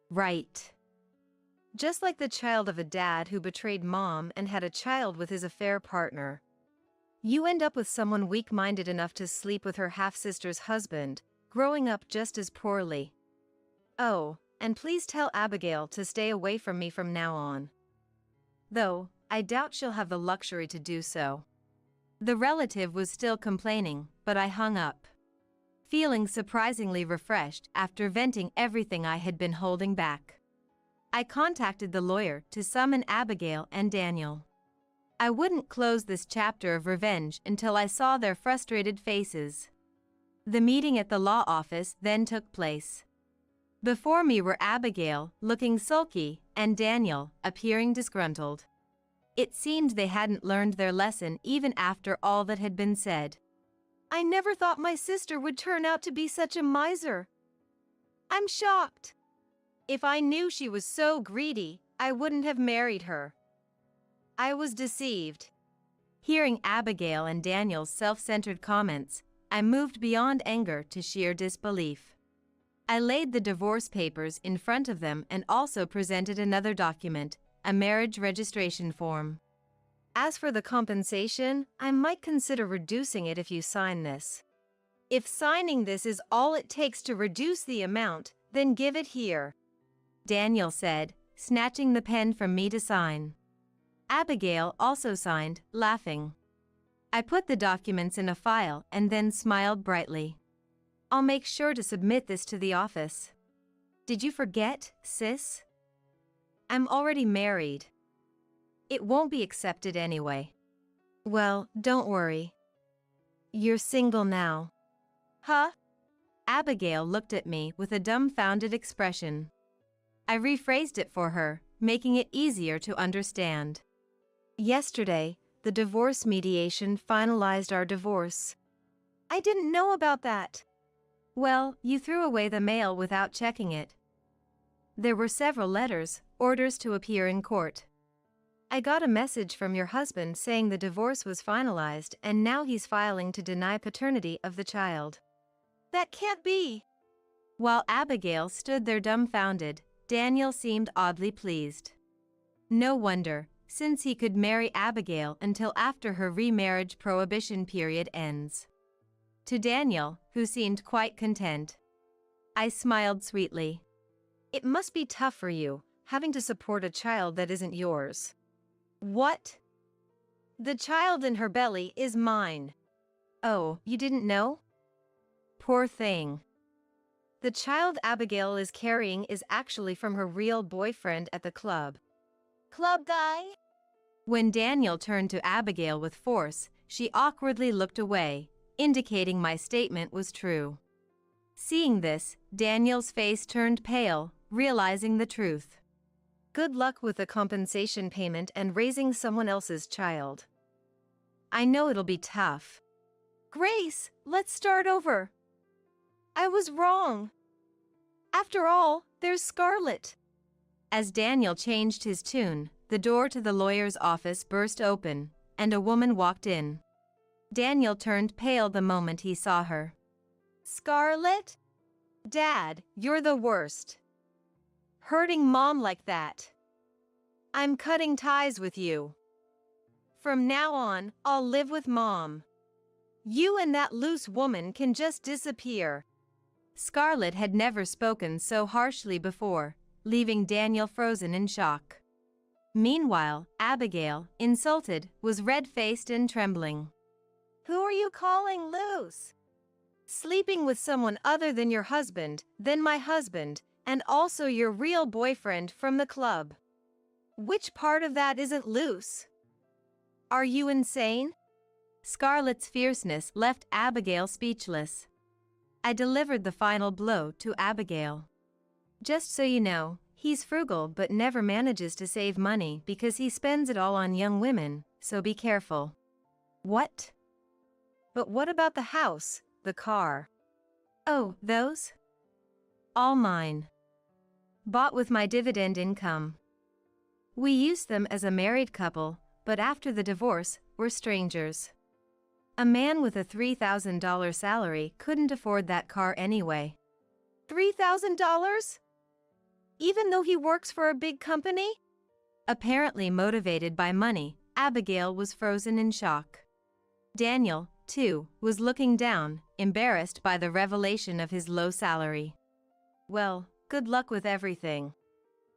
Right. Just like the child of a dad who betrayed mom and had a child with his affair partner. You end up with someone weak-minded enough to sleep with her half-sister's husband, growing up just as poorly. Oh, and please tell Abigail to stay away from me from now on. Though, I doubt she'll have the luxury to do so. The relative was still complaining, but I hung up, feeling surprisingly refreshed after venting everything I had been holding back. I contacted the lawyer to summon Abigail and Daniel. I wouldn't close this chapter of revenge until I saw their frustrated faces. The meeting at the law office then took place. Before me were Abigail, looking sulky, and Daniel, appearing disgruntled. It seemed they hadn't learned their lesson even after all that had been said. "I never thought my sister would turn out to be such a miser. I'm shocked. If I knew she was so greedy, I wouldn't have married her. I was deceived." Hearing Abigail and Daniel's self-centered comments, I moved beyond anger to sheer disbelief. I laid the divorce papers in front of them and also presented another document, a marriage registration form. "As for the compensation, I might consider reducing it if you sign this. If signing this is all it takes to reduce the amount, then give it here," Daniel said, snatching the pen from me to sign. Abigail also signed, laughing. I put the documents in a file and then smiled brightly. "I'll make sure to submit this to the office." "Did you forget, sis? I'm already married. It won't be accepted anyway." "Well, don't worry. You're single now." "Huh?" Abigail looked at me with a dumbfounded expression. I rephrased it for her, making it easier to understand. "Yesterday, the divorce mediation finalized our divorce." "I didn't know about that." "Well, you threw away the mail without checking it. There were several letters, Orders to appear in court. I got a message from your husband saying the divorce was finalized and now he's filing to deny paternity of the child. That can't be. While Abigail stood there dumbfounded, Daniel seemed oddly pleased. No wonder, since he could marry Abigail until after her remarriage prohibition period ends. To Daniel, who seemed quite content, I smiled sweetly. It must be tough for you, having to support a child that isn't yours. What? The child in her belly is mine. Oh, you didn't know? Poor thing. The child Abigail is carrying is actually from her real boyfriend at the club. Club guy? When Daniel turned to Abigail with force, she awkwardly looked away, indicating my statement was true. Seeing this, Daniel's face turned pale, realizing the truth. Good luck with the compensation payment and raising someone else's child. I know it'll be tough. Grace, let's start over. I was wrong. After all, there's Scarlett. As Daniel changed his tune, the door to the lawyer's office burst open, and a woman walked in. Daniel turned pale the moment he saw her. Scarlett? Dad, you're the worst. Hurting Mom like that. I'm cutting ties with you. From now on, I'll live with Mom. You and that loose woman can just disappear. Scarlett had never spoken so harshly before, leaving Daniel frozen in shock. Meanwhile, Abigail, insulted, was red-faced and trembling. Who are you calling loose? Sleeping with someone other than your husband, then my husband, and also your real boyfriend from the club. Which part of that isn't loose? Are you insane? Scarlett's fierceness left Abigail speechless. I delivered the final blow to Abigail. Just so you know, he's frugal but never manages to save money because he spends it all on young women, so be careful. What? But what about the house, the car? Oh, those? All mine. Bought with my dividend income. We used them as a married couple, but after the divorce, we're strangers. A man with a $3,000 salary couldn't afford that car anyway. $3,000? Even though he works for a big company? Apparently motivated by money, Abigail was frozen in shock. Daniel, too, was looking down, embarrassed by the revelation of his low salary. Well, good luck with everything.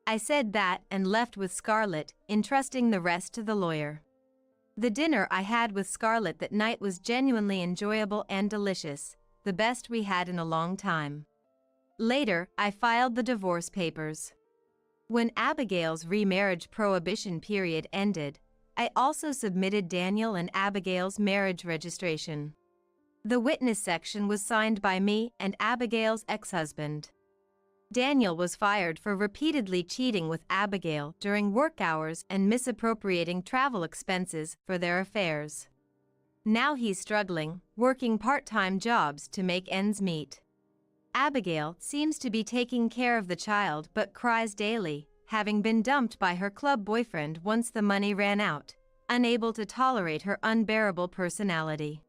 I said that and left with Scarlett, entrusting the rest to the lawyer. The dinner I had with Scarlett that night was genuinely enjoyable and delicious, the best we had in a long time. Later, I filed the divorce papers. When Abigail's remarriage prohibition period ended, I also submitted Daniel and Abigail's marriage registration. The witness section was signed by me and Abigail's ex-husband. Daniel was fired for repeatedly cheating with Abigail during work hours and misappropriating travel expenses for their affairs. Now he's struggling, working part-time jobs to make ends meet. Abigail seems to be taking care of the child but cries daily, having been dumped by her club boyfriend once the money ran out, unable to tolerate her unbearable personality.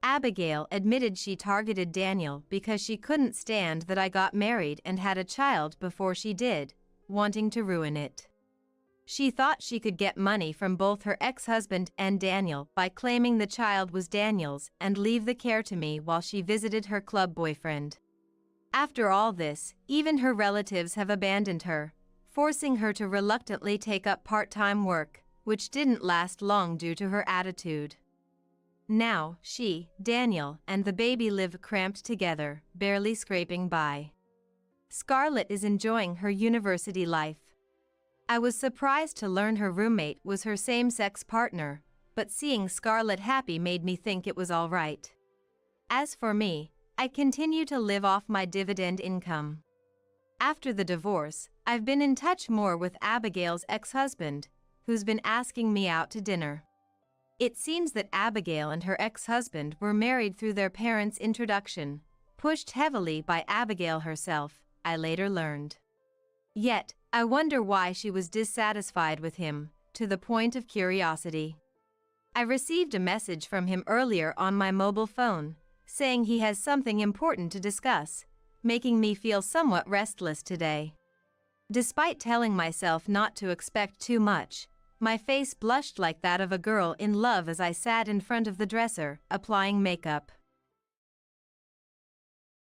Abigail admitted she targeted Daniel because she couldn't stand that I got married and had a child before she did, wanting to ruin it. She thought she could get money from both her ex-husband and Daniel by claiming the child was Daniel's and leave the care to me while she visited her club boyfriend. After all this, even her relatives have abandoned her, forcing her to reluctantly take up part-time work, which didn't last long due to her attitude. Now, she, Daniel, and the baby live cramped together, barely scraping by. Scarlett is enjoying her university life. I was surprised to learn her roommate was her same-sex partner, but seeing Scarlett happy made me think it was all right. As for me, I continue to live off my dividend income. After the divorce, I've been in touch more with Abigail's ex-husband, who's been asking me out to dinner. It seems that Abigail and her ex-husband were married through their parents' introduction, pushed heavily by Abigail herself, I later learned. Yet, I wonder why she was dissatisfied with him, to the point of curiosity. I received a message from him earlier on my mobile phone, saying he has something important to discuss, making me feel somewhat restless today. Despite telling myself not to expect too much, my face blushed like that of a girl in love as I sat in front of the dresser, applying makeup.